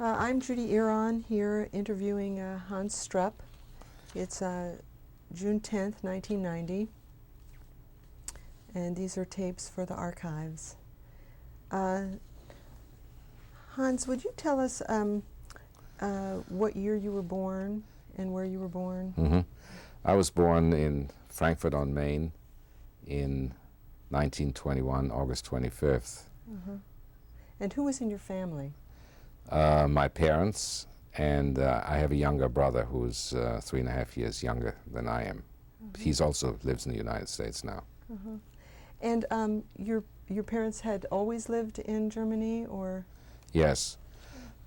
I'm Judy Iron here interviewing Hans Strupp. It's June 10th, 1990, and these are tapes for the archives. Hans, would you tell us what year you were born and where you were born? Mm-hmm. I was born in Frankfurt on Main in 1921, August 25th. And who was in your family? My parents, and I have a younger brother who's 3.5 years younger than I am. He's also lives in the United States now. And your parents had always lived in Germany, or? Yes.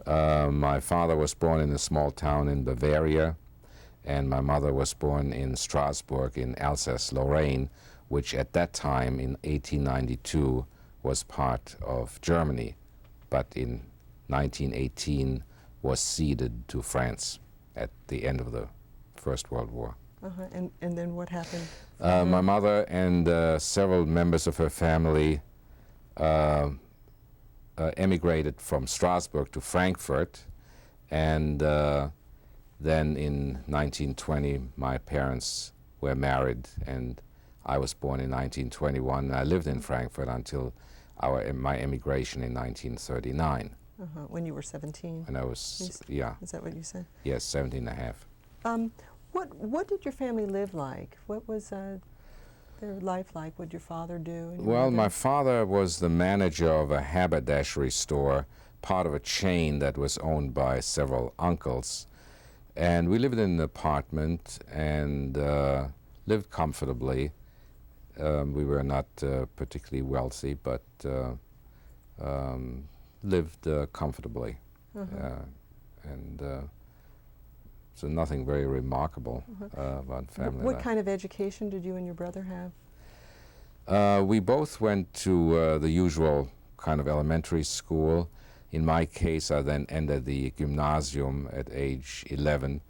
My father was born in a small town in Bavaria, and my mother was born in Strasbourg in Alsace-Lorraine, which at that time in 1892 was part of Germany, but in 1918 was ceded to France at the end of the First World War. And then what happened? My mother and several members of her family emigrated from Strasbourg to Frankfurt, and then in 1920 my parents were married, and I was born in 1921, and I lived in Frankfurt until my emigration in 1939. When you were 17? When I was, yeah. Is that what you said? Yes, 17 and a half. What did your family live like? What was their life like? What did your father do? Well, my father was the manager of a haberdashery store, part of a chain that was owned by several uncles. And we lived in an apartment and lived comfortably. We were not particularly wealthy, but lived comfortably. So nothing very remarkable about family What life. kind of education did you and your brother have? We both went to the usual kind of elementary school. In my case, I then entered the gymnasium at age 11.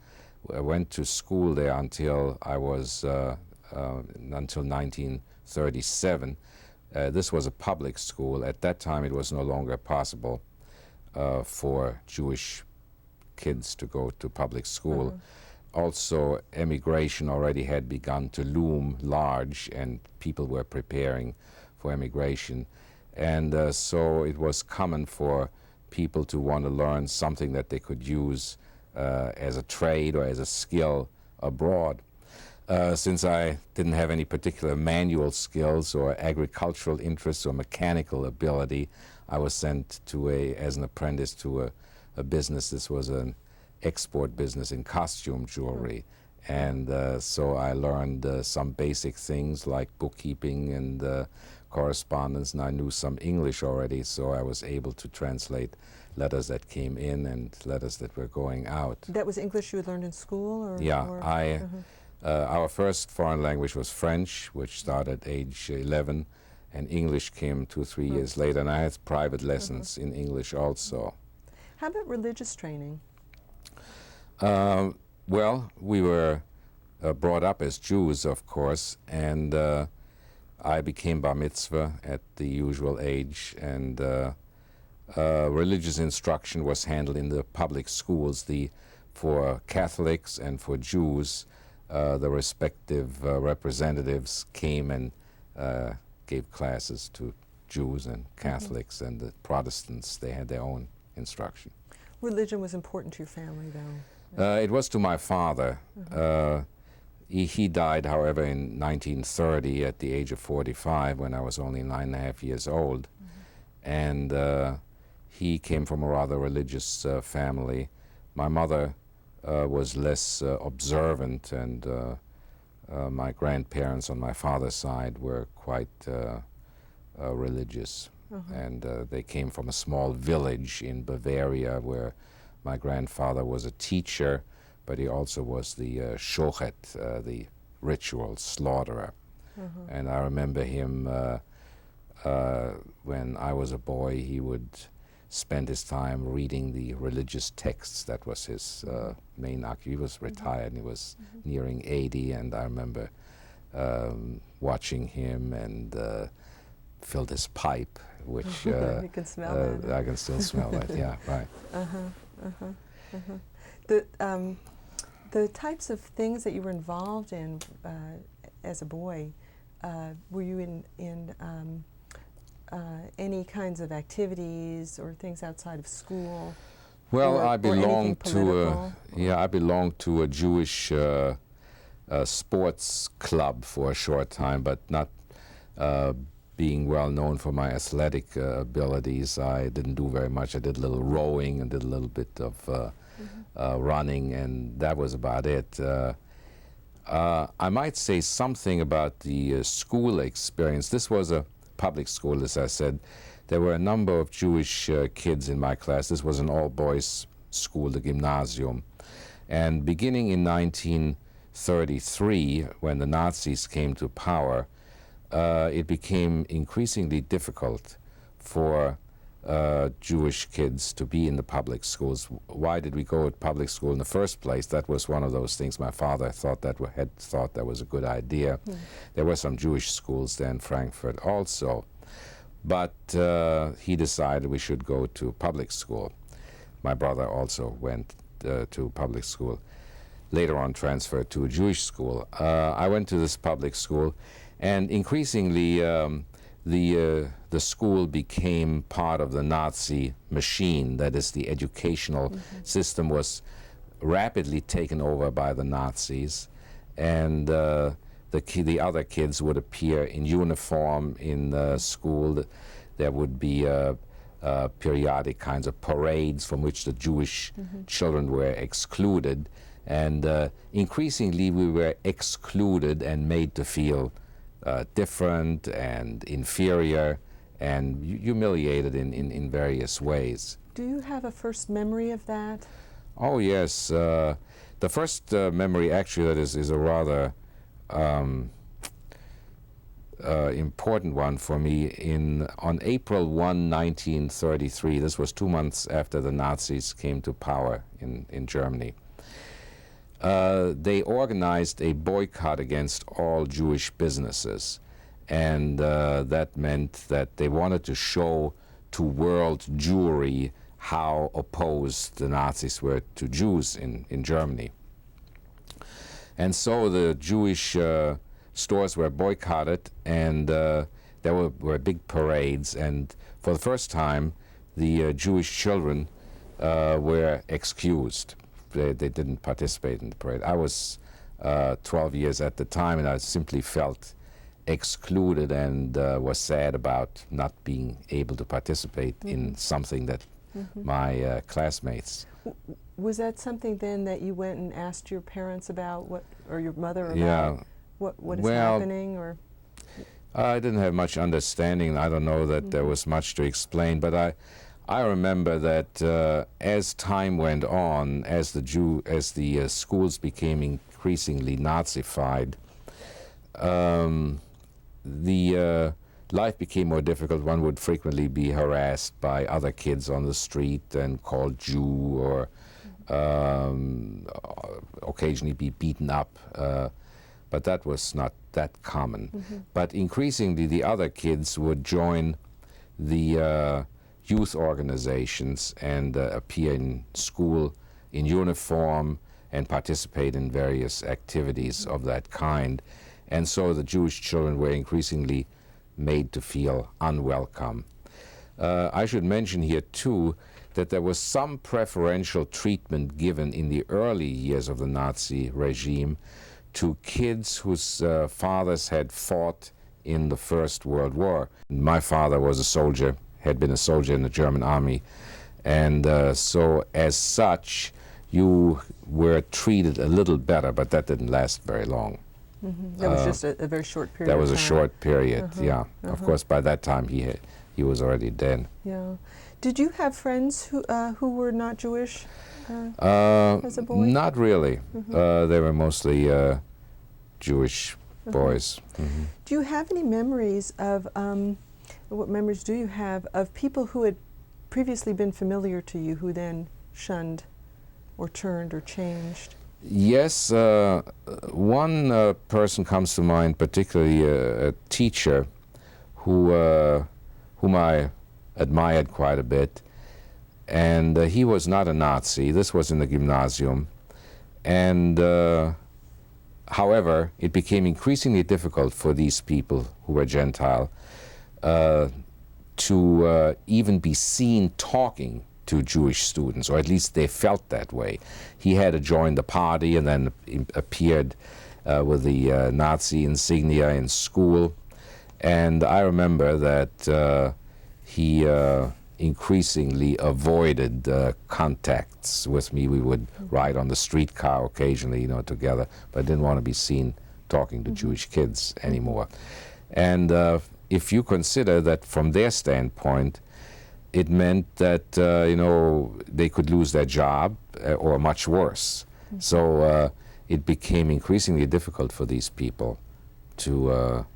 I went to school there until I was until 1937. This was a public school. At that time, it was no longer possible for Jewish kids to go to public school. Also, emigration already had begun to loom large, and people were preparing for emigration. And so it was common for people to want to learn something that they could use as a trade or as a skill abroad. Since I didn't have any particular manual skills or agricultural interests or mechanical ability, I was sent to as an apprentice to a business. This was an export business in costume jewelry. And so I learned some basic things like bookkeeping and correspondence, and I knew some English already, so I was able to translate letters that came in and letters that were going out. That was English you had learned in school? Or, yeah, our first foreign language was French, which started at age 11, and English came 2 or 3 years later, and I had private lessons in English also. How about religious training? Well, we were brought up as Jews, of course, and I became bar mitzvah at the usual age, and religious instruction was handled in the public schools. For Catholics and for Jews, the respective representatives came and gave classes to Jews and Catholics, and the Protestants, they had their own instruction. Religion was important to your family, though? It was to my father. He died, however, in 1930 at the age of 45, when I was only 9.5 years old. And he came from a rather religious family. My mother was less observant, and my grandparents on my father's side were quite religious. And they came from a small village in Bavaria where my grandfather was a teacher, but he also was the shochet, the ritual slaughterer. And I remember him, when I was a boy, he would spend his time reading the religious texts. That was his main occupation. He was retired, and he was nearing 80, and I remember watching him and filled his pipe, which you can smell it. I can still smell it, yeah, right. The types of things that you were involved in as a boy, were you in any kinds of activities or things outside of school? Well, or I anything belonged to political, I belonged to a Jewish sports club for a short time, but not being well known for my athletic abilities. I didn't do very much. I did a little rowing and did a little bit of running, and that was about it. I might say something about the school experience. This was a public school, as I said. There were a number of Jewish kids in my class. This was an all-boys school, the Gymnasium. And beginning in 1933, when the Nazis came to power, it became increasingly difficult for Jewish kids to be in the public schools. Why did we go to public school in the first place? That was one of those things my father had thought that was a good idea. There were some Jewish schools there in Frankfurt also, but he decided we should go to public school. My brother also went to public school, later on transferred to a Jewish school. I went to this public school, and increasingly the school became part of the Nazi machine. That is, the educational system was rapidly taken over by the Nazis, and the other kids would appear in uniform in school. There would be periodic kinds of parades from which the Jewish children were excluded, and increasingly we were excluded and made to feel different and inferior and humiliated in various ways. Do you have a first memory of that? Oh yes, the first memory actually that is a rather important one for me. On April 1, 1933, this was 2 months after the Nazis came to power in Germany, they organized a boycott against all Jewish businesses, and that meant that they wanted to show to world Jewry how opposed the Nazis were to Jews in Germany. And so the Jewish stores were boycotted, and there were big parades, and for the first time the Jewish children were excused. They didn't participate in the parade. I was 12 years at the time, and I simply felt excluded and was sad about not being able to participate in something that my classmates. Was that something then that you went and asked your parents about, or your mother about? Yeah. What is happening, or? I didn't have much understanding. I don't know that there was much to explain, but I remember that as time went on, as the schools became increasingly Nazified, the life became more difficult. One would frequently be harassed by other kids on the street and called Jew, or occasionally be beaten up. But that was not that common. But increasingly the other kids would join the youth organizations and appear in school in uniform and participate in various activities of that kind. And so the Jewish children were increasingly made to feel unwelcome. I should mention here too that there was some preferential treatment given in the early years of the Nazi regime to kids whose fathers had fought in the First World War. My father was a soldier, had been a soldier in the German army, and so as such you were treated a little better, but that didn't last very long. That was just a very short period. That was of a time. short period, yeah. Of course, by that time he was already dead. Yeah. Did you have friends who were not Jewish as a boy? Not really. They were mostly Jewish boys. Do you have any memories of, what memories do you have of people who had previously been familiar to you who then shunned or turned or changed? Yes, one person comes to mind, particularly a teacher whom I admired quite a bit. And he was not a Nazi. This was in the gymnasium. And however, it became increasingly difficult for these people who were Gentile to even be seen talking to Jewish students, or at least they felt that way. He had to join the party and then appeared with the Nazi insignia in school. And I remember that he increasingly avoided contacts with me. We would ride on the streetcar occasionally, you know, together, but I didn't want to be seen talking to Jewish kids anymore. And if you consider that from their standpoint, it meant that, you know, they could lose their job or much worse. So it became increasingly difficult for these people to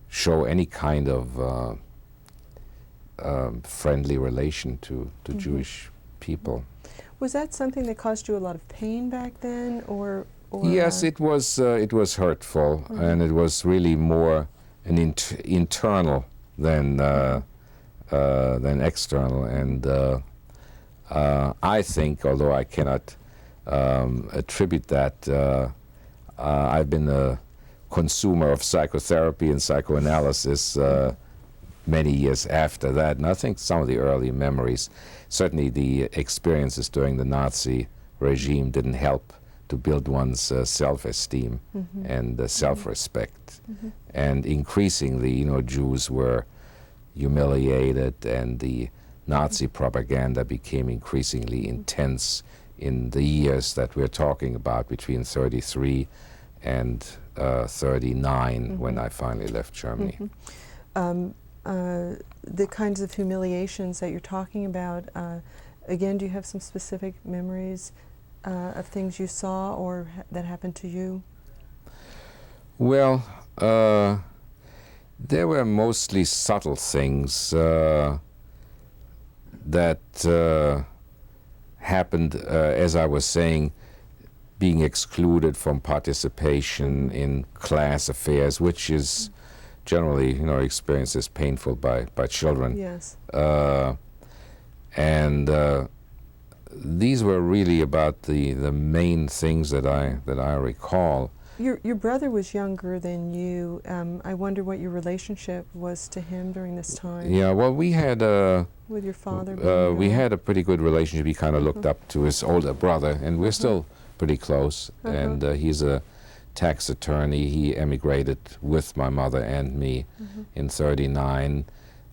show any kind of friendly relation to Jewish people. Was that something that caused you a lot of pain back then, or Yes, it was hurtful, and it was really more an internal than external. And I think, although I cannot attribute that, I've been a consumer of psychotherapy and psychoanalysis many years after that, and I think some of the early memories, certainly the experiences during the Nazi regime, didn't help to build one's self-esteem and self-respect. And increasingly, you know, Jews were humiliated, and the Nazi propaganda became increasingly intense in the years that we're talking about, between 33 and 39, when I finally left Germany. The kinds of humiliations that you're talking about, again, do you have some specific memories of things you saw or that happened to you? Well, there were mostly subtle things that happened, as I was saying, being excluded from participation in class affairs, which is generally, you know, experienced as painful by children. Yes. And these were really about the main things that I recall. Your brother was younger than you. I wonder what your relationship was to him during this time. Yeah, well, we had with your father. We had a pretty good relationship. He kind of looked up to his older brother, and we're still pretty close. And he's a tax attorney. He emigrated with my mother and me in '39.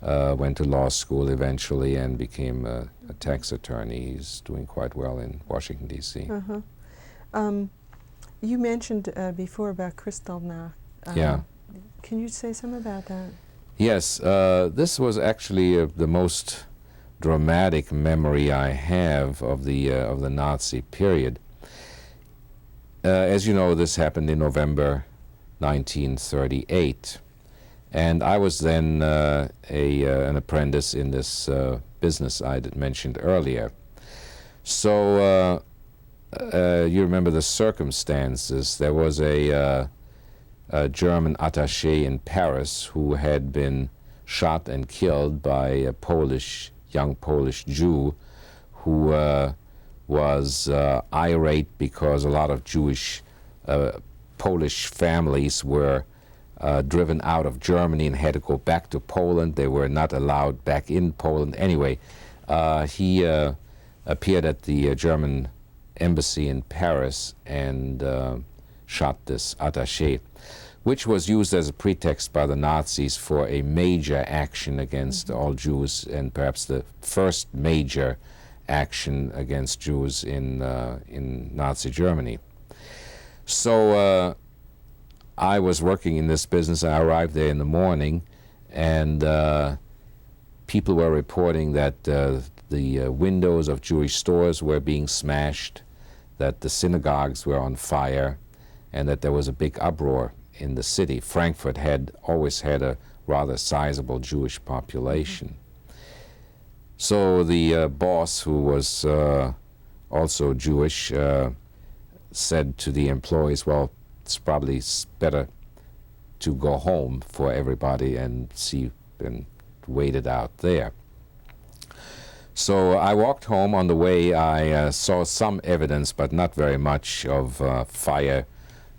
Went to law school eventually and became a tax attorney. He's doing quite well in Washington, D.C. You mentioned before about Kristallnacht. Yeah. Can you say something about that? Yes. This was actually the most dramatic memory I have of the Nazi period. As you know, this happened in November 1938. And I was then an apprentice in this business I had mentioned earlier. So you remember the circumstances. There was a German attaché in Paris who had been shot and killed by a young Polish Jew who was irate because a lot of Jewish Polish families were driven out of Germany and had to go back to Poland. They were not allowed back in Poland. Anyway, he appeared at the German embassy in Paris and shot this attaché, which was used as a pretext by the Nazis for a major action against all Jews, and perhaps the first major action against Jews in Nazi Germany. So I was working in this business. I arrived there in the morning, and people were reporting that the windows of Jewish stores were being smashed, that the synagogues were on fire, and that there was a big uproar in the city. Frankfurt had always had a rather sizable Jewish population. So the boss, who was also Jewish, said to the employees, well, it's probably better to go home for everybody and wait it out there. So I walked home. On the way, I saw some evidence, but not very much, of fire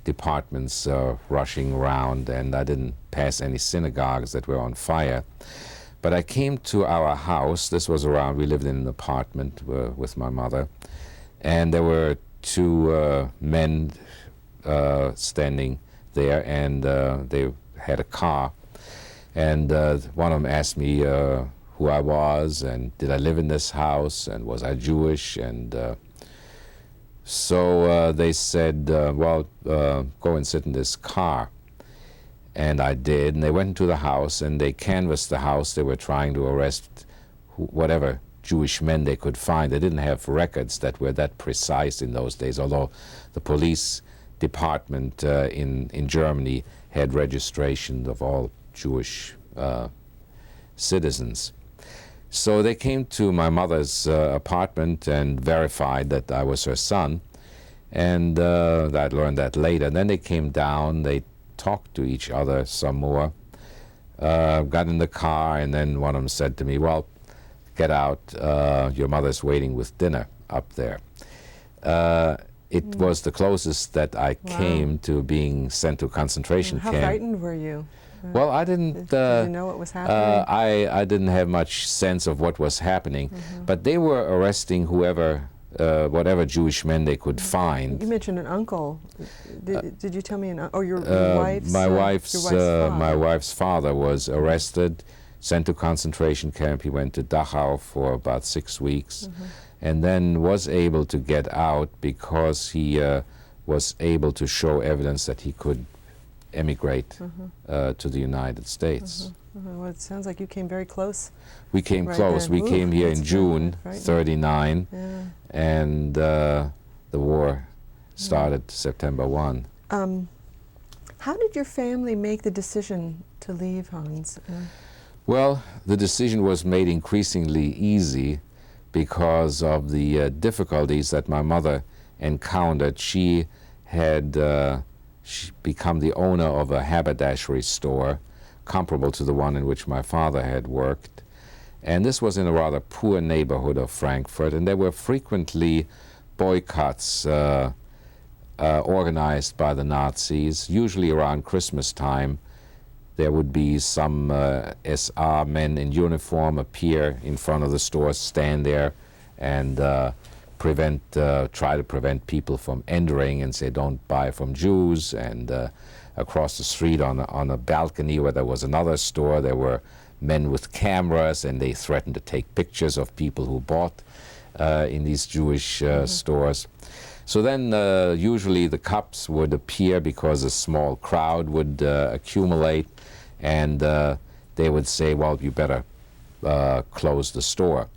departments rushing around, and I didn't pass any synagogues that were on fire. But I came to our house. This was around, we lived in an apartment with my mother, and there were two men standing there, and they had a car. And one of them asked me who I was, and did I live in this house, and was I Jewish, and so they said, well, go and sit in this car. And I did, and they went into the house, and they canvassed the house. They were trying to arrest whatever Jewish men they could find. They didn't have records that were that precise in those days, although the police department in Germany had registration of all Jewish citizens. So they came to my mother's apartment and verified that I was her son, and I learned that later. And then they came down, they talked to each other some more, got in the car, and then one of them said to me, well, get out, your mother's waiting with dinner up there. It was the closest that I came to being sent to a concentration camp. How frightened were you? Well, I didn't. Did you know what was happening? I didn't have much sense of what was happening, but they were arresting whoever, whatever Jewish men they could find. You mentioned an uncle. Did you tell me your wife's? My wife's father. My wife's father was arrested, sent to concentration camp. He went to Dachau for about 6 weeks, and then was able to get out because he was able to show evidence that he could emigrate to the United States. Well, it sounds like you came very close. We came Right close. then. We came here in That's June frightening. 39, Yeah. and the war started September 1. How did your family make the decision to leave, Hans? Well, the decision was made increasingly easy because of the difficulties that my mother encountered. She had become the owner of a haberdashery store comparable to the one in which my father had worked. And this was in a rather poor neighborhood of Frankfurt, and there were frequently boycotts organized by the Nazis. Usually around Christmas time, there would be some SR men in uniform appear in front of the stores, stand there, and try to prevent people from entering and say, don't buy from Jews. And across the street on a balcony where there was another store, there were men with cameras, and they threatened to take pictures of people who bought in these Jewish stores. So then usually the cops would appear because a small crowd would accumulate, and they would say, well, you better close the store.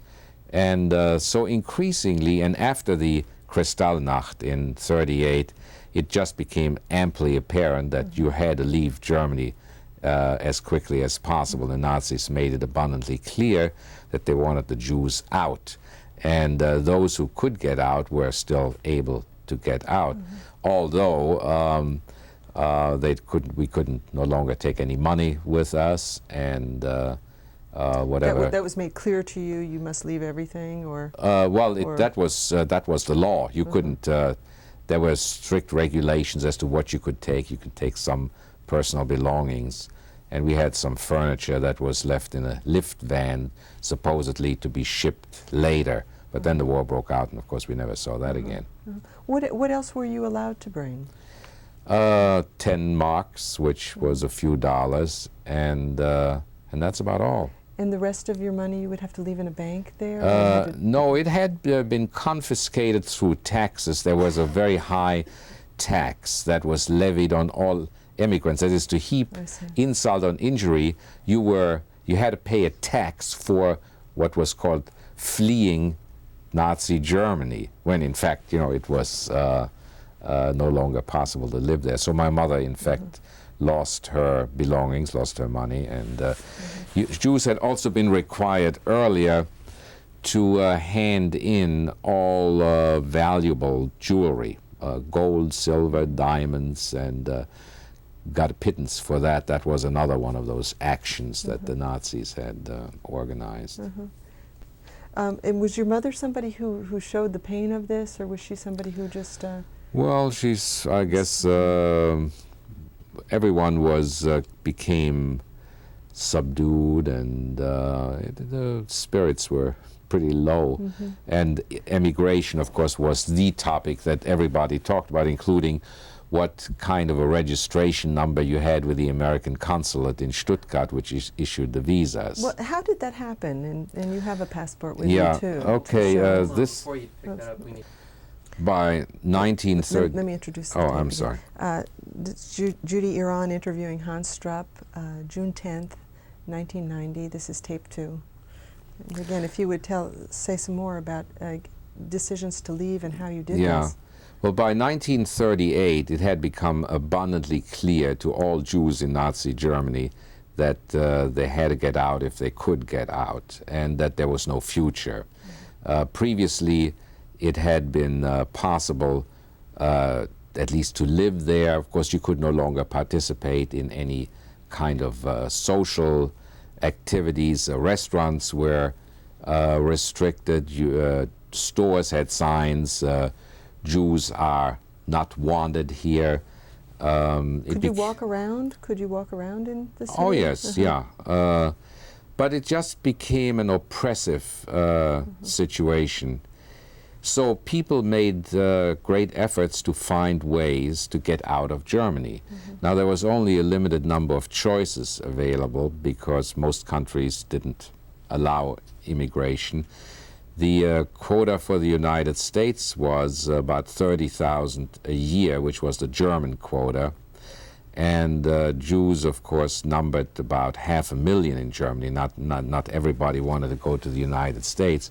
And so increasingly, and after the Kristallnacht in '38, it just became amply apparent that you had to leave Germany as quickly as possible. The Nazis made it abundantly clear that they wanted the Jews out. And those who could get out were still able to get out, although we couldn't no longer take any money with us, and whatever. That was made clear to you. You must leave everything, or that was the law. You couldn't. There were strict regulations as to what you could take. You could take some personal belongings, and we had some furniture that was left in a lift van, supposedly to be shipped later. But then the war broke out, and of course we never saw that again. What else were you allowed to bring? 10 marks, which was a few dollars, and that's about all. And the rest of your money you would have to leave in a bank there? No, it had been confiscated through taxes. There was a very high tax that was levied on all immigrants. That is, to heap insult on injury, you had to pay a tax for what was called fleeing Nazi Germany, when in fact, it was no longer possible to live there. So my mother, in fact, lost her belongings, lost her money, and Jews had also been required earlier to hand in all valuable jewelry, gold, silver, diamonds, and got a pittance for that. That was another one of those actions that the Nazis had organized. And was your mother somebody who showed the pain of this, or was she somebody who just... Well, she's, I guess, everyone was, became subdued, and the spirits were pretty low. And emigration, of course, was the topic that everybody talked about, including what kind of a registration number you had with the American consulate in Stuttgart, which issued the visas. Well, how did that happen? And you have a passport with Yeah, you, too. okay, this... Before you pick that up, we need... By 1930... Let me introduce you. Oh, I'm sorry. Judy Iran interviewing Hans Strupp, June 10th, 1990. This is tape 2. And again, if you would say some more about decisions to leave and how you did this. Well, by 1938, it had become abundantly clear to all Jews in Nazi Germany that they had to get out if they could get out, and that there was no future. Previously, it had been possible at least to live there. Of course, you could no longer participate in any kind of social activities. Restaurants were restricted. Stores had signs. Jews are not wanted here. Could you walk around? Could you walk around in the city? Oh, yes, yeah. But it just became an oppressive situation. So people made great efforts to find ways to get out of Germany. Now, there was only a limited number of choices available because most countries didn't allow immigration. The quota for the United States was about 30,000 a year, which was the German quota. And Jews, of course, numbered about 500,000 in Germany. Not everybody wanted to go to the United States.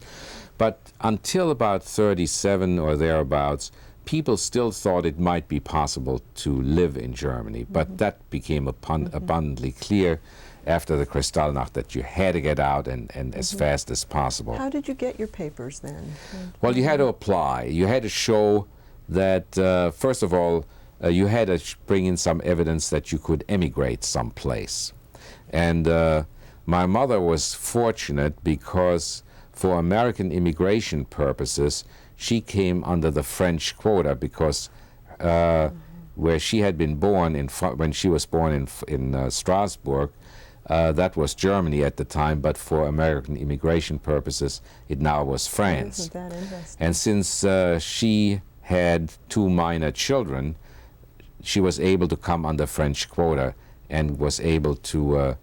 But until about 37 or thereabouts, people still thought it might be possible to live in Germany. But that became abundantly clear after the Kristallnacht that you had to get out and as fast as possible. How did you get your papers then? Well, you had to apply. You had to show that, first of all, you had to bring in some evidence that you could emigrate someplace. And my mother was fortunate because for American immigration purposes, she came under the French quota because where she had been born, when she was born in Strasbourg, that was Germany at the time, but for American immigration purposes, it now was France. Isn't that interesting? And since she had 2 minor children, she was able to come under French quota and was able to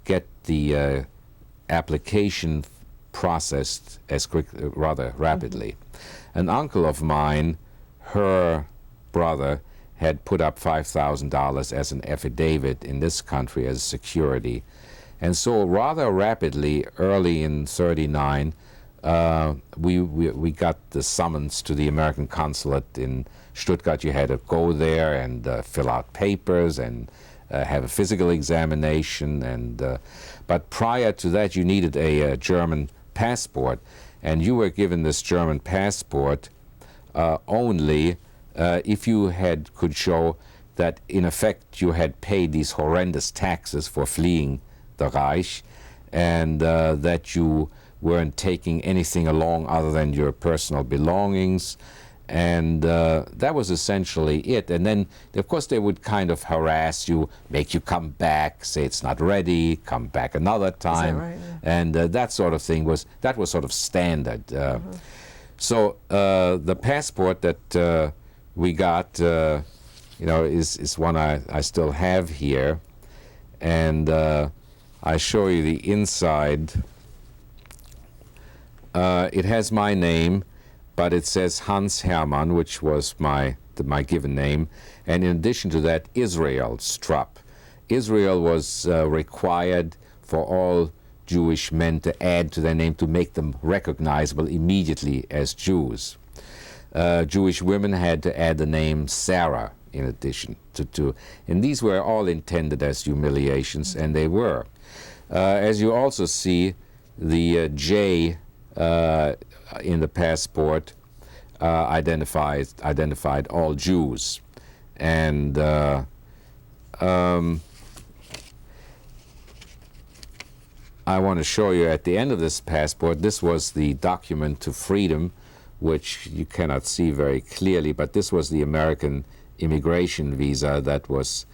get the application processed rather rapidly. An uncle of mine, her brother, had put up $5,000 as an affidavit in this country as security. And so rather rapidly, early in 39, we got the summons to the American consulate in Stuttgart. You had to go there and fill out papers and have a physical examination. And but prior to that, you needed a German passport. And you were given this German passport only if you could show that, in effect, you had paid these horrendous taxes for fleeing the Reich, and that you weren't taking anything along other than your personal belongings. And that was essentially it. And then, of course, they would kind of harass you, make you come back, say it's not ready, come back another time. Is that right? Yeah. And that sort of thing was sort of standard. So the passport that we got, is one I still have here. And I show you the inside. It has my name, but it says Hans Hermann, which was my given name, and in addition to that, Israel Strupp. Israel was required for all Jewish men to add to their name to make them recognizable immediately as Jews. Jewish women had to add the name Sarah in addition to, and these were all intended as humiliations, and they were. As you also see, the J in the passport identified all Jews, and I want to show you at the end of this passport, this was the document to freedom, which you cannot see very clearly, but this was the American immigration visa that was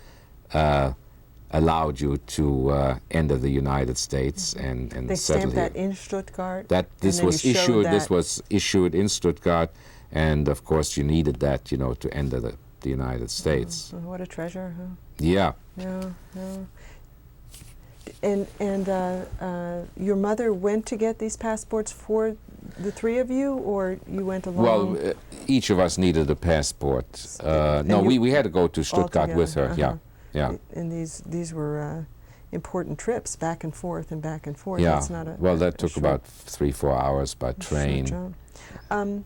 allowed you to enter the United States and They settle stamped here. that in Stuttgart? This was issued in Stuttgart, and of course you needed that, you know, to enter the United States. Oh, what a treasure, huh? Yeah. Yeah, yeah. And your mother went to get these passports for the three of you, or you went alone? Well, each of us needed a passport. No, we had to go to Stuttgart with her. Yeah, yeah. And these were important trips, back and forth and back and forth. Yeah. That's not a, well, that a took short, about 3-4 hours by train. Short job.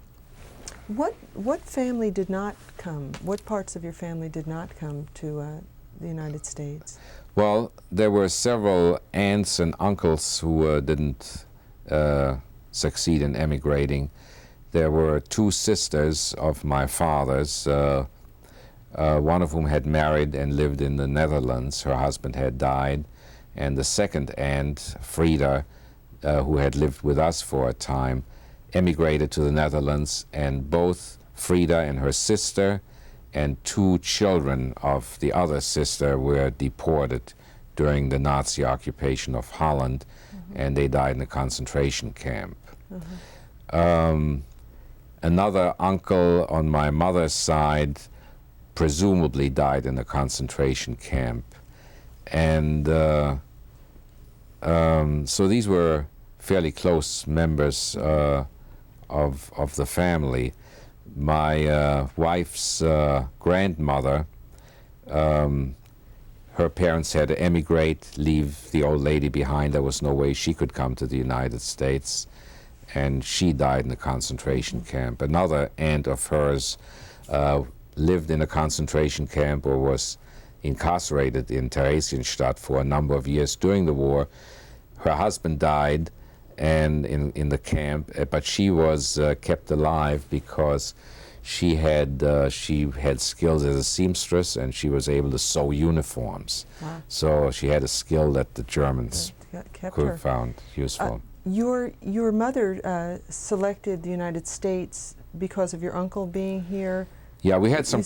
What family did not come? What parts of your family did not come to the United States? Well, there were several aunts and uncles who didn't succeed in emigrating. There were 2 sisters of my father's, one of whom had married and lived in the Netherlands. Her husband had died. And the second aunt, Frida, who had lived with us for a time, emigrated to the Netherlands, and both Frida and her sister and 2 children of the other sister were deported during the Nazi occupation of Holland, and they died in a concentration camp. Another uncle on my mother's side presumably died in a concentration camp. And so these were fairly close members of the family. My wife's grandmother, her parents had to emigrate, leave the old lady behind. There was no way she could come to the United States, and she died in a concentration camp. Another aunt of hers lived in a concentration camp or was incarcerated in Theresienstadt for a number of years during the war. Her husband died and in the camp, but she was kept alive because she had skills as a seamstress, and she was able to sew uniforms. Wow. So she had a skill that the Germans could have found useful. Your mother selected the United States because of your uncle being here. Yeah, we had some.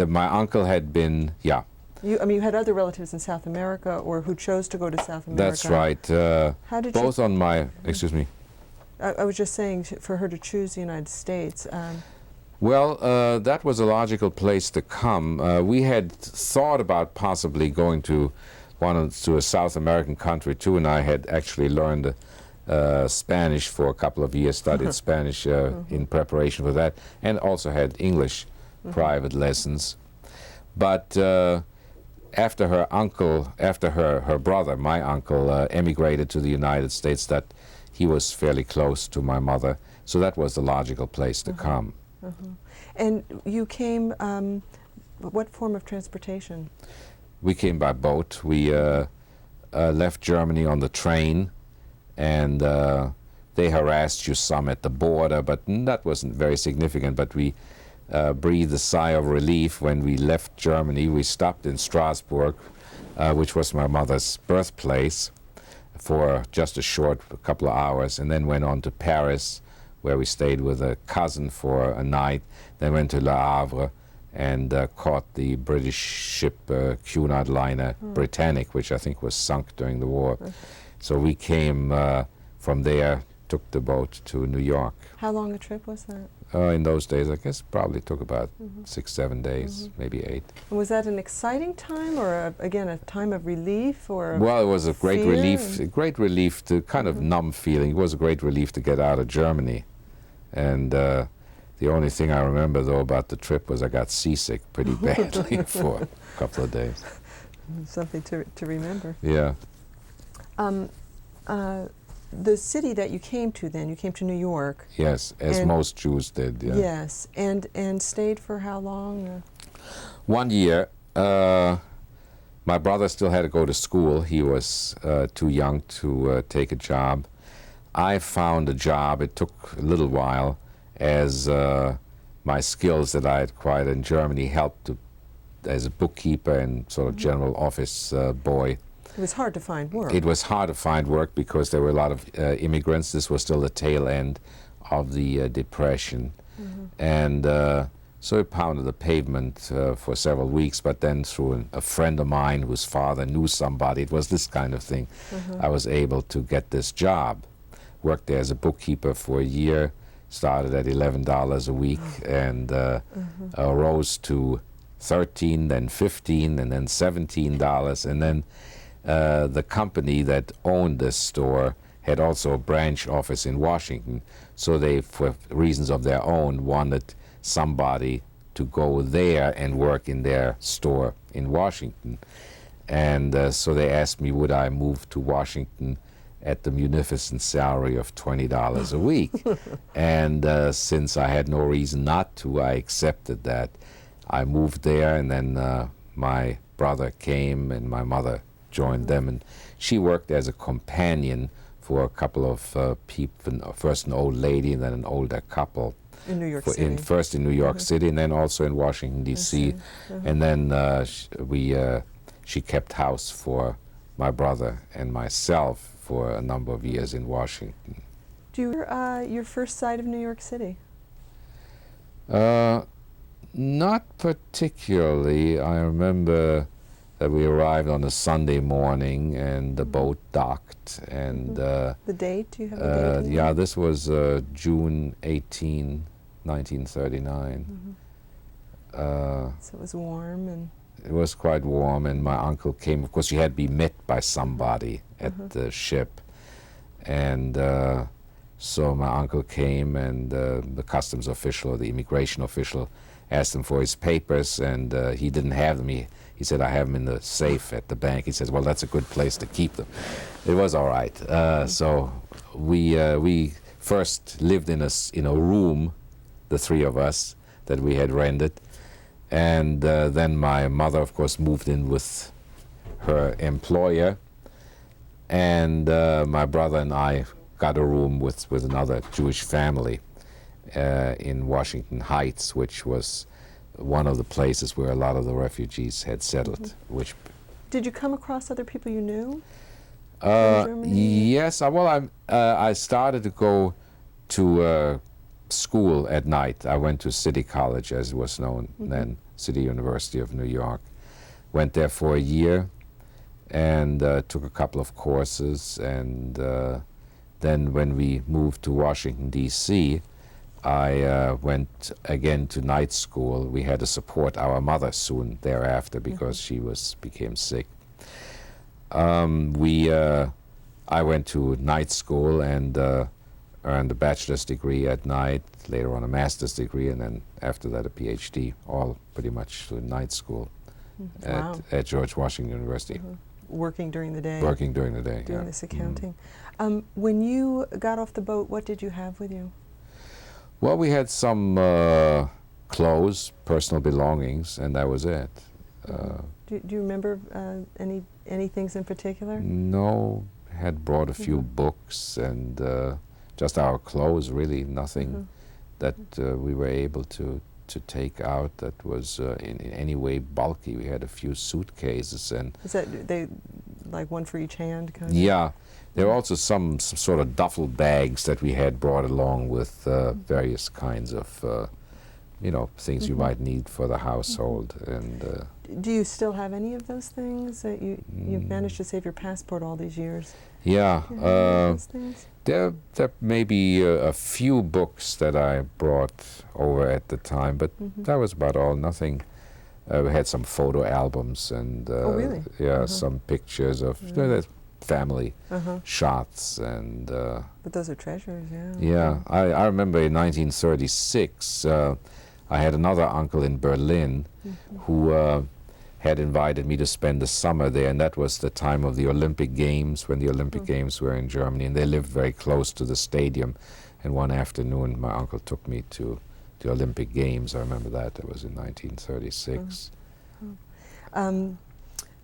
My uncle had been. Yeah. I mean, you had other relatives in South America, or who chose to go to South America. That's right. How did both on my. Excuse me. I was just saying, for her to choose the United States. Well, that was a logical place to come. We had thought about possibly going to a South American country too, and I had actually learned Spanish for a couple of years, studied Spanish in preparation for that, and also had English private lessons. But after her brother, my uncle, emigrated to the United States, that he was fairly close to my mother, so that was the logical place to come. And you came, what form of transportation? We came by boat. We left Germany on the train, and they harassed you some at the border, but that wasn't very significant. But we breathed a sigh of relief when we left Germany. We stopped in Strasbourg, which was my mother's birthplace, for just a short couple of hours, and then went on to Paris, where we stayed with a cousin for a night, then went to Le Havre and caught the British ship Cunard liner Britannic, which I think was sunk during the war. So we came from there, took the boat to New York. How long a trip was that? In those days, I guess probably took about 6-7 days, maybe 8. And was that an exciting time, or again a time of relief, or? Well, it was a great fear relief. A great relief to kind of numb feeling. It was a great relief to get out of Germany, and the only thing I remember though about the trip was I got seasick pretty badly for a couple of days. Something to remember. Yeah. The city that you came to then, you came to New York. Yes, as and most Jews did. Yeah. Yes, and stayed for how long? 1 year. My brother still had to go to school. He was too young to take a job. I found a job. It took a little while, as my skills that I had acquired in Germany helped as a bookkeeper and sort of general office boy. It was hard to find work. It was hard to find work because there were a lot of immigrants. This was still the tail end of the Depression. And so I pounded the pavement for several weeks, but then through a friend of mine whose father knew somebody, it was this kind of thing, I was able to get this job. Worked there as a bookkeeper for a year, started at $11 a week, and rose to $13, then $15, and then $17. And then the company that owned this store had also a branch office in Washington, so they, for reasons of their own, wanted somebody to go there and work in their store in Washington. And so they asked me, would I move to Washington at the munificent salary of $20 a week? And since I had no reason not to, I accepted that. I moved there, and then my brother came and my mother joined them, and she worked as a companion for a couple of people, first an old lady and then an older couple. In New York City. First in New York City, and then also in Washington, D.C. And then she kept house for my brother and myself for a number of years in Washington. Do you remember your first sight of New York City? Not particularly. I remember that we arrived on a Sunday morning and the boat docked. And the date? Do you have a date? yeah, this was June 18, 1939. So it was warm and... It was quite warm, and my uncle came. Of course, you had to be met by somebody at the ship. And so my uncle came, and the customs official or the immigration official asked him for his papers, and he didn't have them. He said, I have them in the safe at the bank. He says, well, that's a good place to keep them. It was all right. So we first lived in a room, the three of us, that we had rented. And then my mother, of course, moved in with her employer. And my brother and I got a room with another Jewish family in Washington Heights, which was one of the places where a lot of the refugees had settled. Did you come across other people you knew? Yes. I started to go to school at night. I went to City College, as it was known then, City University of New York. Went there for a year and took a couple of courses. And then when we moved to Washington, D.C., I went again to night school. We had to support our mother soon thereafter because she became sick. I went to night school and earned a bachelor's degree at night, later on a master's degree, and then after that a PhD, all pretty much through night school at George Washington University. Working during the day? Working during the day, doing this accounting. When you got off the boat, what did you have with you? Well, we had some clothes, personal belongings, and that was it. Do you remember any things in particular? No, had brought a few books and just our clothes, really, nothing that we were able to take out that was in any way bulky. We had a few suitcases. And is that they like one for each hand kind of? Yeah. There were also some sort of duffel bags that we had brought along with various kinds of, things you might need for the household. And do you still have any of those things? You've managed to save your passport all these years. Yeah. Those things? There may be a few books that I brought over at the time, but that was about all. Nothing. We had some photo albums and oh, really? Yeah, some pictures of family shots and. But those are treasures, yeah. Yeah, I remember in 1936, I had another uncle in Berlin who had invited me to spend the summer there, and that was the time of the Olympic Games, when the Olympic Games were in Germany, and they lived very close to the stadium. And one afternoon, my uncle took me to the Olympic Games. I remember that. It was in 1936.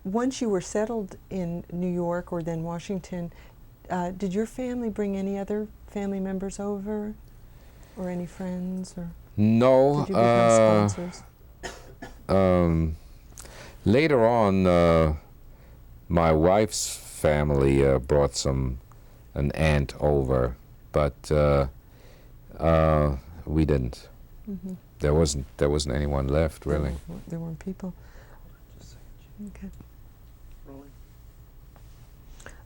Once you were settled in New York or then Washington, did your family bring any other family members over, or any friends, or no? Did you become sponsors? Later on, My wife's family brought an aunt over, but we didn't. Mm-hmm. There wasn't anyone left, really. There weren't people. Okay.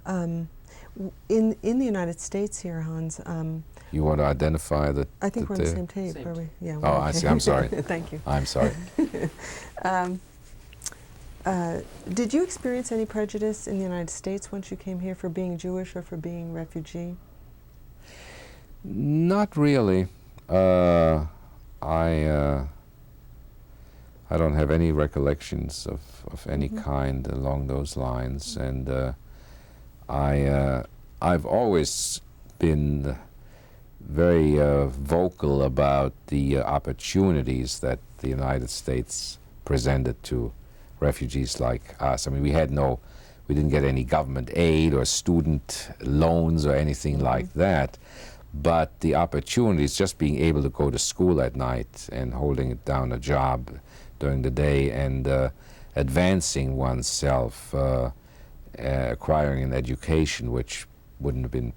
In the United States here, Hans. You want to identify the? I think we're on the same tape, are we? Yeah. Oh, I see. I'm sorry. Thank you. I'm sorry. Did you experience any prejudice in the United States once you came here for being Jewish or for being refugee? Not really. I don't have any recollections of any kind along those lines, and I've always been very vocal about the opportunities that the United States presented to refugees like us. I mean, we didn't get any government aid or student loans or anything like that, but the opportunities, just being able to go to school at night and holding down a job during the day and advancing oneself, acquiring an education, which wouldn't have been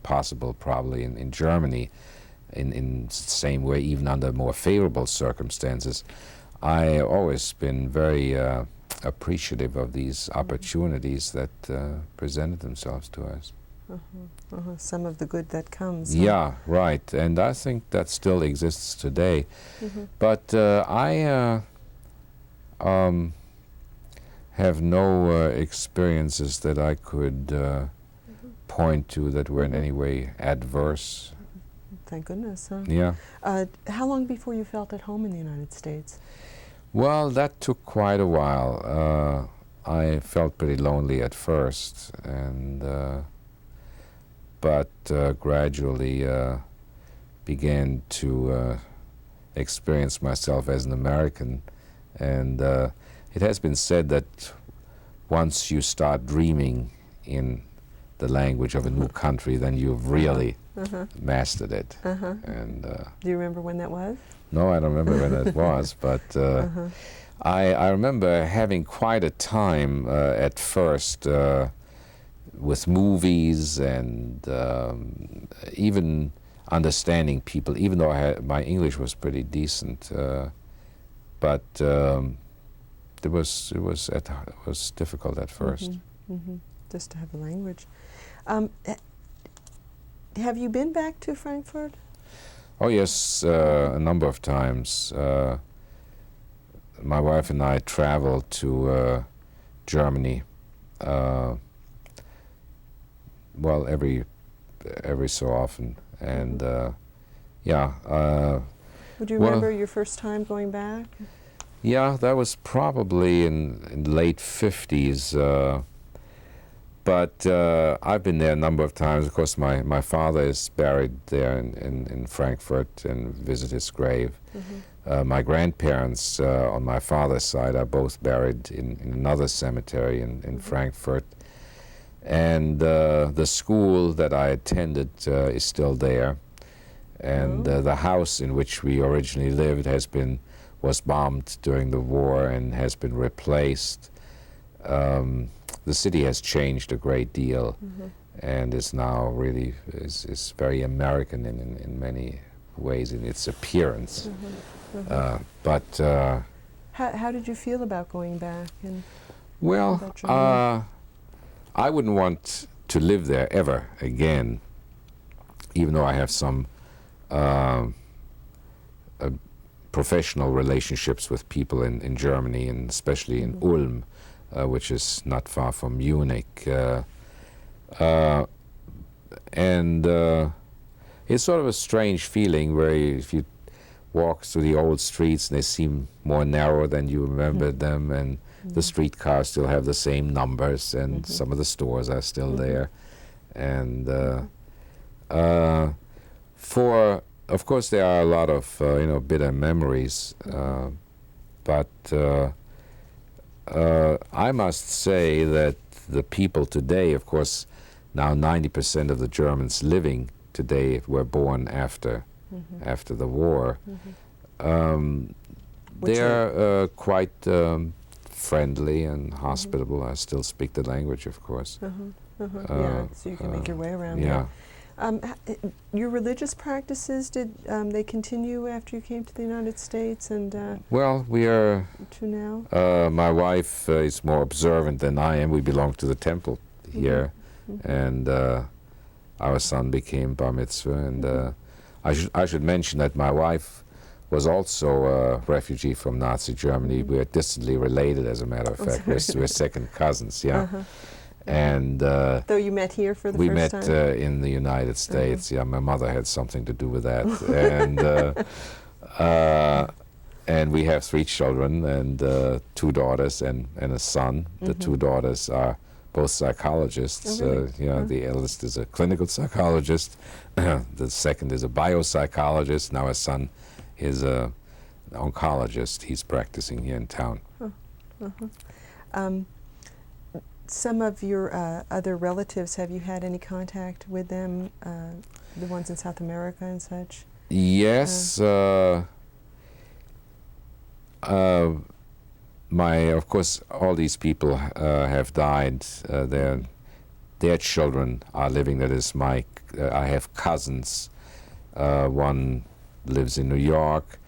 possible probably in Germany in the same way, even under more favorable circumstances. I always been very appreciative of these opportunities that presented themselves to us. Some of the good that comes. Yeah, right, and I think that still exists today. But I have no experiences that I could point to that were in any way adverse. Thank goodness, huh? Yeah. How long before you felt at home in the United States? Well, that took quite a while. I felt pretty lonely at first, and but gradually began to experience myself as an American. And it has been said that once you start dreaming in the language of a new country, then you've really mastered it. And do you remember when that was? no, I don't remember when that was, but I remember having quite a time at first with movies and even understanding people, even though my English was pretty decent. But it was difficult at first. Just to have the language. Have you been back to Frankfurt? Oh yes, a number of times. My wife and I traveled to Germany. Well, every so often, and yeah. Would you remember your first time going back? Yeah, that was probably in the late 50s. But I've been there a number of times. Of course, my father is buried there in Frankfurt, and visit his grave. My grandparents on my father's side are both buried in another cemetery in Frankfurt. And the school that I attended is still there. And the house in which we originally lived was bombed during the war and has been replaced. The city has changed a great deal, and is now really is very American in many ways in its appearance. But how did you feel about going back? Well, I wouldn't want to live there ever again, even though I have some professional relationships with people in Germany, and especially in Ulm, which is not far from Munich. And it's sort of a strange feeling where if you walk through the old streets and they seem more narrow than you remembered them, and the streetcars still have the same numbers, and some of the stores are still there. And of course, there are a lot of bitter memories, but I must say that the people today, of course, now 90% of the Germans living today were born after the war. They're quite friendly and hospitable. I still speak the language, of course. Yeah, so you can make your way around yeah. Your religious practices, did they continue after you came to the United States and Well, we are, to now? my wife is more observant than I am. We belong to the temple here, and our son became bar mitzvah. And I should mention that my wife was also a refugee from Nazi Germany. We are distantly related, as a matter of fact. We're second cousins, yeah. And though you met here for the first time? We met in the United States. Yeah, my mother had something to do with that. And we have 3 children and 2 daughters and a son. The 2 daughters are both psychologists. The eldest is a clinical psychologist. The second is a biopsychologist. Now our son is an oncologist. He's practicing here in town. Some of your other relatives, have you had any contact with them, the ones in South America and such? Yes. Of course, all these people have died. Their children are living. That is, I have cousins. One lives in New York.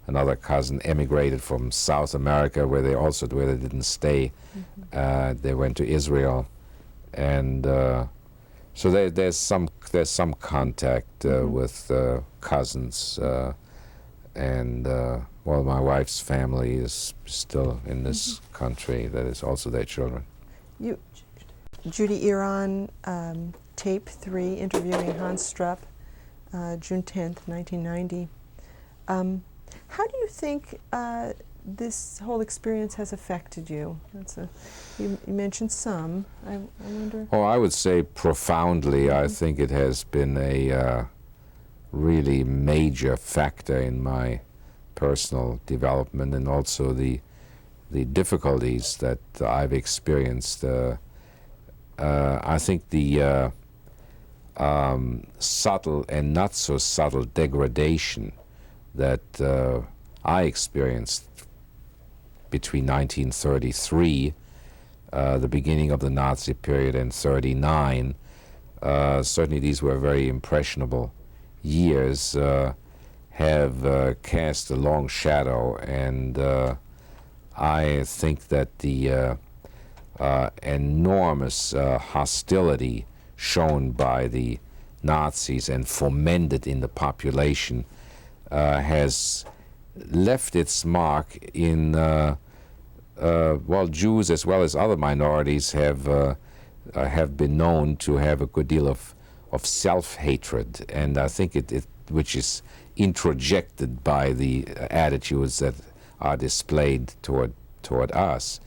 Another cousin emigrated from South America, where they didn't stay. They went to Israel, and so there's some contact with cousins, and well, my wife's family is still in this country. That is also their children. Judy Iran, tape 3, interviewing Hans Strupp, June 10th, 1990. How do you think this whole experience has affected you? You mentioned some. I wonder. Oh, I would say profoundly. I think it has been a really major factor in my personal development, and also the difficulties that I've experienced. I think the subtle and not so subtle degradation that I experienced between 1933, the beginning of the Nazi period, and 1939. Certainly these were very impressionable years, have cast a long shadow, and I think that the enormous hostility shown by the Nazis and fomented in the population has left its mark in, well, Jews as well as other minorities have been known to have a good deal of self-hatred, and I think which is introjected by the attitudes that are displayed toward us.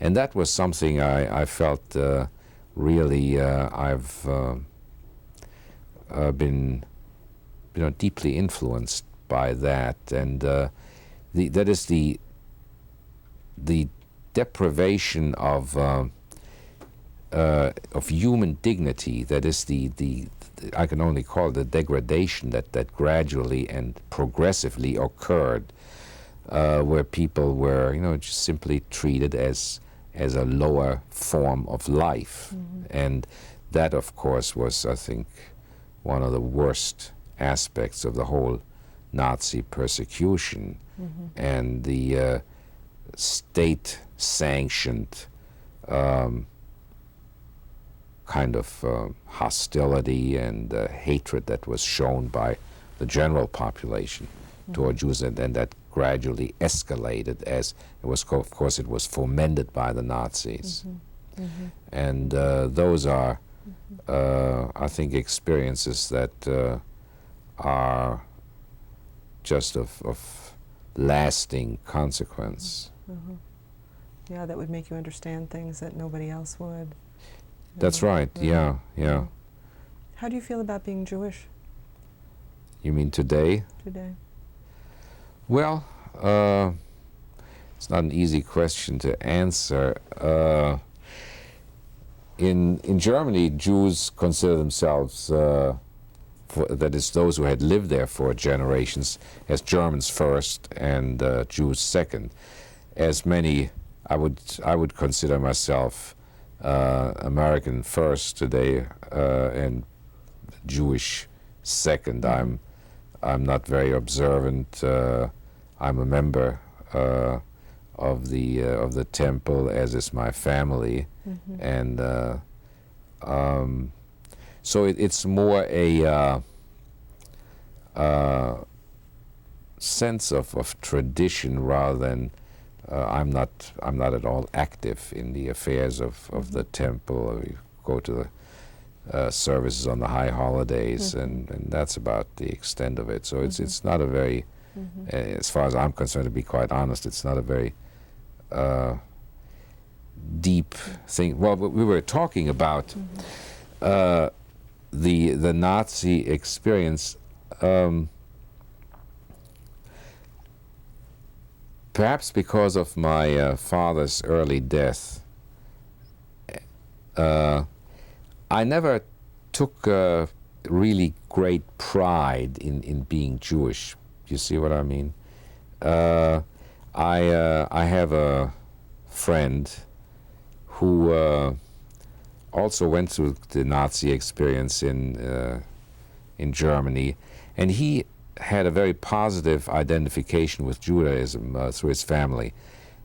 And that was something I felt really I've been deeply influenced by that, and that is the deprivation of human dignity. That is the I can only call it the degradation that gradually and progressively occurred, where people were just simply treated as a lower form of life. And that, of course, was, I think, one of the worst aspects of the whole Nazi persecution, and the state-sanctioned kind of hostility and hatred that was shown by the general population toward Jews, and that gradually escalated as it was, of course, it was fomented by the Nazis. And those are, I think, experiences that are just of lasting consequence. Yeah, that would make you understand things that nobody else would. That's right, yeah. How do you feel about being Jewish? You mean today? Today. Well, it's not an easy question to answer. In Germany, Jews consider themselves, that is, those who had lived there for generations, as Germans first and Jews second. as many, I would consider myself American first today and Jewish second. I'm not very observant. I'm a member of the temple, as is my family, and so it's more a sense of tradition rather than I'm not at all active in the affairs of the temple. We go to the services on the high holidays, and that's about the extent of it. So it's not a very, as far as I'm concerned, to be quite honest, it's not a very deep thing. Well, we were talking about the Nazi experience. Perhaps because of my father's early death, I never took really great pride in being Jewish. You see what I mean? I have a friend who also went through the Nazi experience in Germany, and he had a very positive identification with Judaism through his family.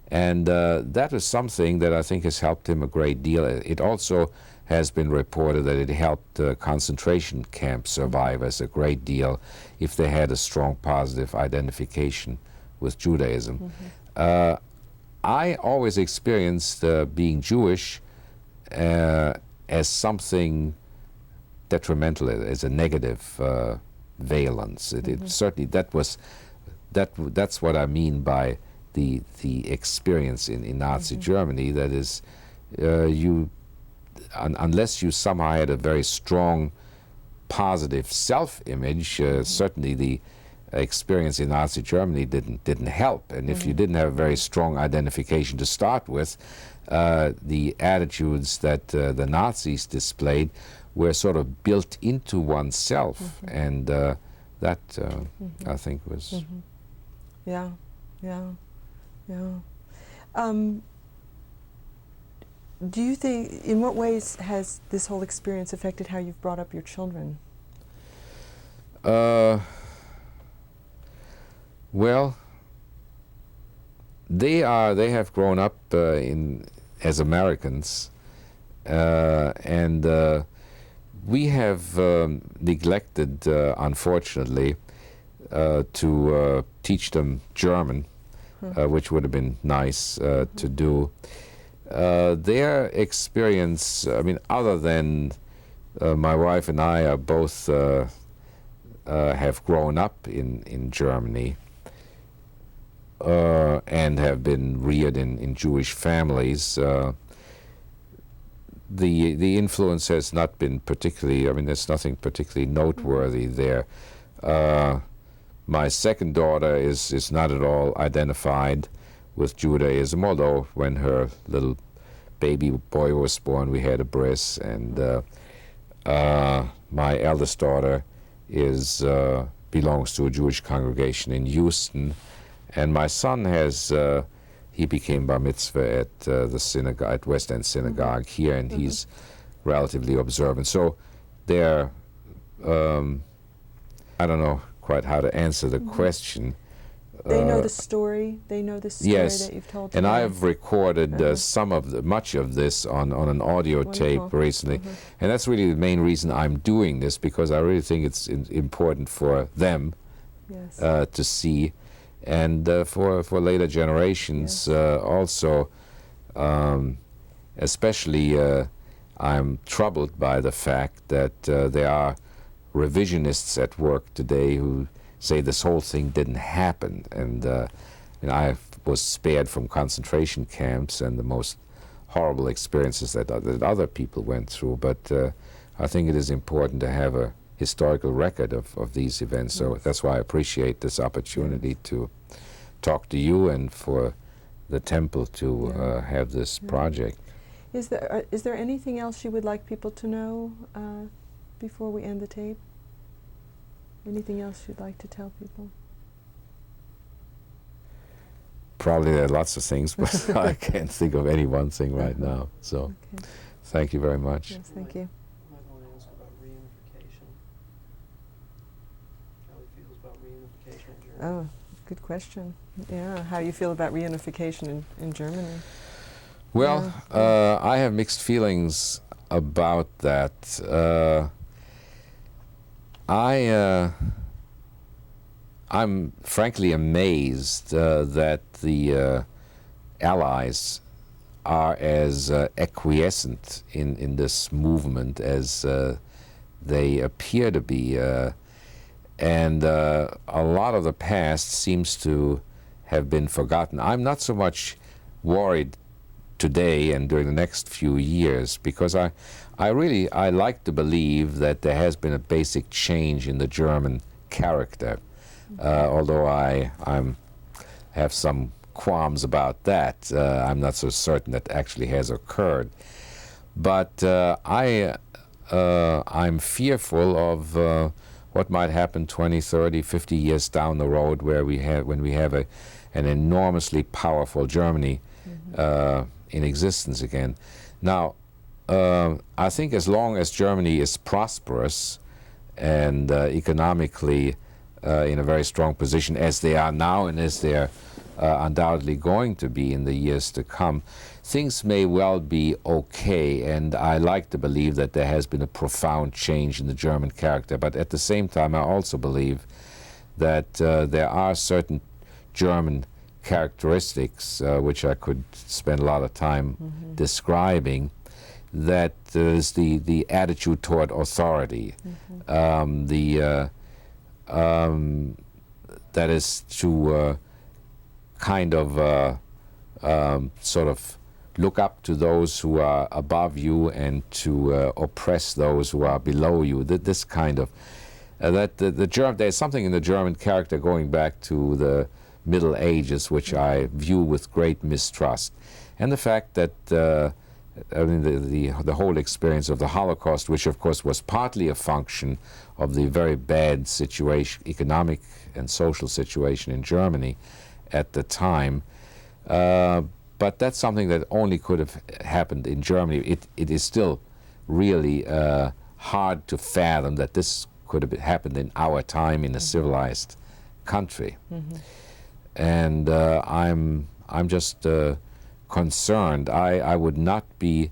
And that was something that I think has helped him a great deal. It also has been reported that it helped concentration camp survivors a great deal if they had a strong positive identification with Judaism. I always experienced being Jewish as something detrimental, as a negative valence. It certainly, that's what I mean by the experience in Nazi Germany. That is, unless you somehow had a very strong positive self-image, certainly the experience in Nazi Germany didn't help. And if you didn't have a very strong identification to start with, the attitudes that the Nazis displayed were sort of built into oneself, and that I think was yeah. Do you think, in what ways has this whole experience affected how you've brought up your children? Well, they have grown up as Americans, and we have neglected, unfortunately, to teach them German, which would have been nice to do. Their experience, I mean, other than my wife and I are both have grown up in Germany and have been reared in Jewish families, the influence has not been particularly, I mean, there's nothing particularly noteworthy there. My second daughter is not at all identified with Judaism, although when her little baby boy was born, we had a bris, and my eldest daughter belongs to a Jewish congregation in Houston, and my son has he became bar mitzvah at the synagogue, at West End Synagogue here, and he's relatively observant. So they're, I don't know quite how to answer the question. They know the story. They know the story yes, that you've told. And I've recorded much of this on an audio tape recently, and that's really the main reason I'm doing this, because I really think it's important for them to see, and for later generations also. Especially, I'm troubled by the fact that there are revisionists at work today who say this whole thing didn't happen, and I was spared from concentration camps and the most horrible experiences that other people went through, but I think it is important to have a historical record of these events, so that's why I appreciate this opportunity to talk to you and for the temple to have this project. Is there anything else you would like people to know before we end the tape? Anything else you'd like to tell people? Probably there are lots of things, but I can't think of any one thing right now. So, Okay. thank you very much. Yes, thank you. I might want to ask about reunification. How he feels about reunification in Germany. Oh, good question. Yeah, how you feel about reunification in Germany? Well, I have mixed feelings about that. I'm frankly amazed that the Allies are as acquiescent in this movement as they appear to be. And a lot of the past seems to have been forgotten. I'm not so much worried today and during the next few years, because I like to believe that there has been a basic change in the German character, although I have some qualms about that. I'm not so certain that actually has occurred. But I'm fearful of what might happen 20, 30, 50 years down the road, when we have an enormously powerful Germany in existence again. Now, I think as long as Germany is prosperous and economically in a very strong position, as they are now and as they are undoubtedly going to be in the years to come, things may well be okay, and I like to believe that there has been a profound change in the German character. But at the same time, I also believe that there are certain German characteristics, which I could spend a lot of time describing, that is the attitude toward authority, that is to kind of sort of look up to those who are above you and to oppress those who are below you. This kind of there's something in the German character going back to the Middle Ages which I view with great mistrust, and the fact that I mean the whole experience of the Holocaust, which of course was partly a function of the very bad situation, economic and social situation in Germany at the time. But that's something that only could have happened in Germany. It is still really hard to fathom that this could have happened in our time in a civilized country. And I'm just concerned. I would not be,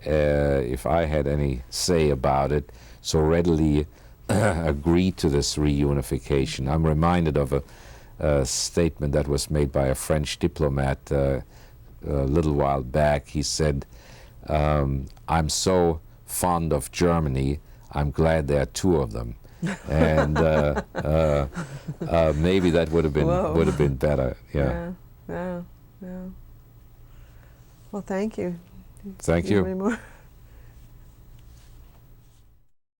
if I had any say about it, so readily agree to this reunification. I'm reminded of a statement that was made by a French diplomat a little while back. He said, I'm so fond of Germany, I'm glad there are two of them. And maybe that would have been better. Yeah. Yeah. Well, thank you. Thank Do you you. have any more?